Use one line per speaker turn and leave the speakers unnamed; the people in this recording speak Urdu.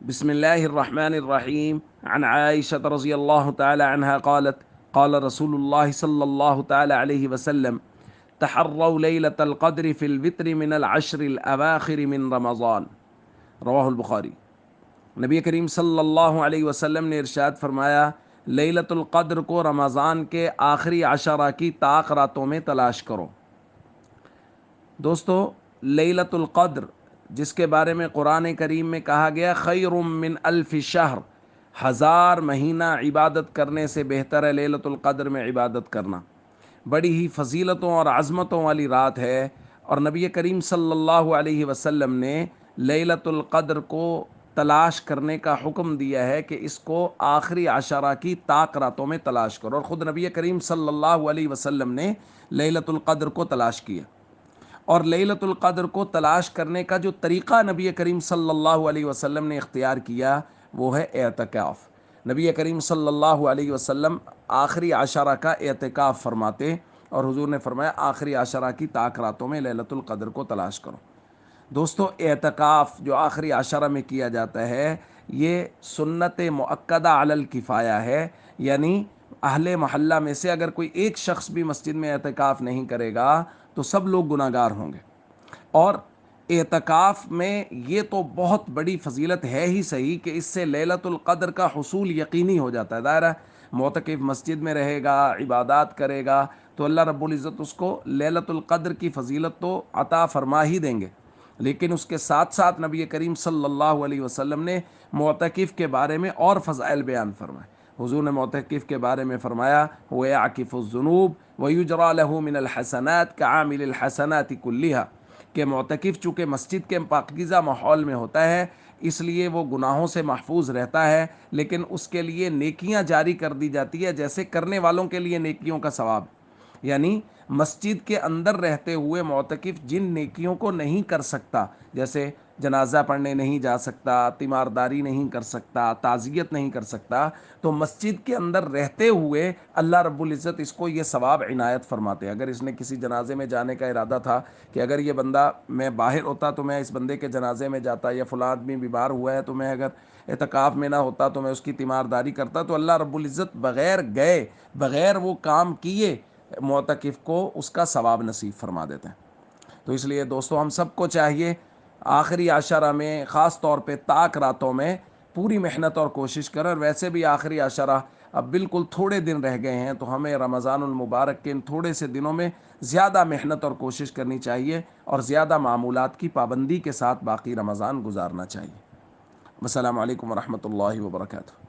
بسم الله الرحمن الرحيم. عن عائشة رضي الله تعالى عنها قالت: قال رسول الله صلى الله تعالى عليه وسلم: تحروا ليلة القدر في الوتر من العشر الأواخر من رمضان. رواہ البخاری۔ نبی کریم صلی اللہ علیہ وسلم نے ارشاد فرمایا، لیلۃ القدر کو رمضان کے آخری عشرہ کی طاق راتوں میں تلاش کرو۔ دوستو، لیلۃ القدر جس کے بارے میں قرآن کریم میں کہا گیا خیر من الف شہر، ہزار مہینہ عبادت کرنے سے بہتر ہے لیلۃ القدر میں عبادت کرنا، بڑی ہی فضیلتوں اور عظمتوں والی رات ہے۔ اور نبی کریم صلی اللہ علیہ وسلم نے لیلۃ القدر کو تلاش کرنے کا حکم دیا ہے کہ اس کو آخری عشرہ کی طاق راتوں میں تلاش کرو، اور خود نبی کریم صلی اللہ علیہ وسلم نے لیلۃ القدر کو تلاش کیا۔ اور لیلۃ القدر کو تلاش کرنے کا جو طریقہ نبی کریم صلی اللہ علیہ وسلم نے اختیار کیا وہ ہے اعتکاف۔ نبی کریم صلی اللہ علیہ وسلم آخری عشرہ کا اعتکاف فرماتے، اور حضور نے فرمایا آخری عشرہ کی طاق راتوں میں لیلۃ القدر کو تلاش کرو۔ دوستو، اعتکاف جو آخری عشرہ میں کیا جاتا ہے یہ سنت مؤکدہ علی الکفایہ ہے، یعنی اہل محلہ میں سے اگر کوئی ایک شخص بھی مسجد میں اعتکاف نہیں کرے گا تو سب لوگ گناہ گار ہوں گے۔ اور اعتکاف میں یہ تو بہت بڑی فضیلت ہے ہی صحیح کہ اس سے لیلۃ القدر کا حصول یقینی ہو جاتا ہے۔ دائرہ معتکف مسجد میں رہے گا، عبادات کرے گا، تو اللہ رب العزت اس کو لیلۃ القدر کی فضیلت تو عطا فرما ہی دیں گے۔ لیکن اس کے ساتھ ساتھ نبی کریم صلی اللہ علیہ وسلم نے معتکف کے بارے میں اور فضائل بیان فرمائے۔ حضور نے معتکف کے بارے میں فرمایا، وَيَعْكِفُ الذُّنُوبَ وَيُجْرَى لَهُ مِنَ الْحَسَنَاتِ كَعَامِلِ الْحَسَنَاتِ كُلِّهَا، کہ معتکف چونکہ مسجد کے پاکیزہ ماحول میں ہوتا ہے اس لیے وہ گناہوں سے محفوظ رہتا ہے، لیکن اس کے لیے نیکیاں جاری کر دی جاتی ہے جیسے کرنے والوں کے لیے نیکیوں کا ثواب۔ یعنی مسجد کے اندر رہتے ہوئے معتکف جن نیکیوں کو نہیں کر سکتا، جیسے جنازہ پڑھنے نہیں جا سکتا، تیمارداری نہیں کر سکتا، تعزیت نہیں کر سکتا، تو مسجد کے اندر رہتے ہوئے اللہ رب العزت اس کو یہ ثواب عنایت فرماتے ہیں۔ اگر اس نے کسی جنازے میں جانے کا ارادہ تھا کہ اگر یہ بندہ میں باہر ہوتا تو میں اس بندے کے جنازے میں جاتا، یا فلاں آدمی بیمار ہوا ہے تو میں اگر اعتکاف میں نہ ہوتا تو میں اس کی تیمارداری کرتا، تو اللہ رب العزت بغیر گئے، بغیر وہ کام کیے معتکف کو اس کا ثواب نصیب فرما دیتے ہیں۔ تو اس لیے دوستو ہم سب کو چاہیے آخری عشرہ میں خاص طور پہ طاق راتوں میں پوری محنت اور کوشش کریں، اور ویسے بھی آخری عشرہ اب بالکل تھوڑے دن رہ گئے ہیں، تو ہمیں رمضان المبارک کے ان تھوڑے سے دنوں میں زیادہ محنت اور کوشش کرنی چاہیے، اور زیادہ معمولات کی پابندی کے ساتھ باقی رمضان گزارنا چاہیے۔ السلام علیکم ورحمۃ اللہ وبرکاتہ۔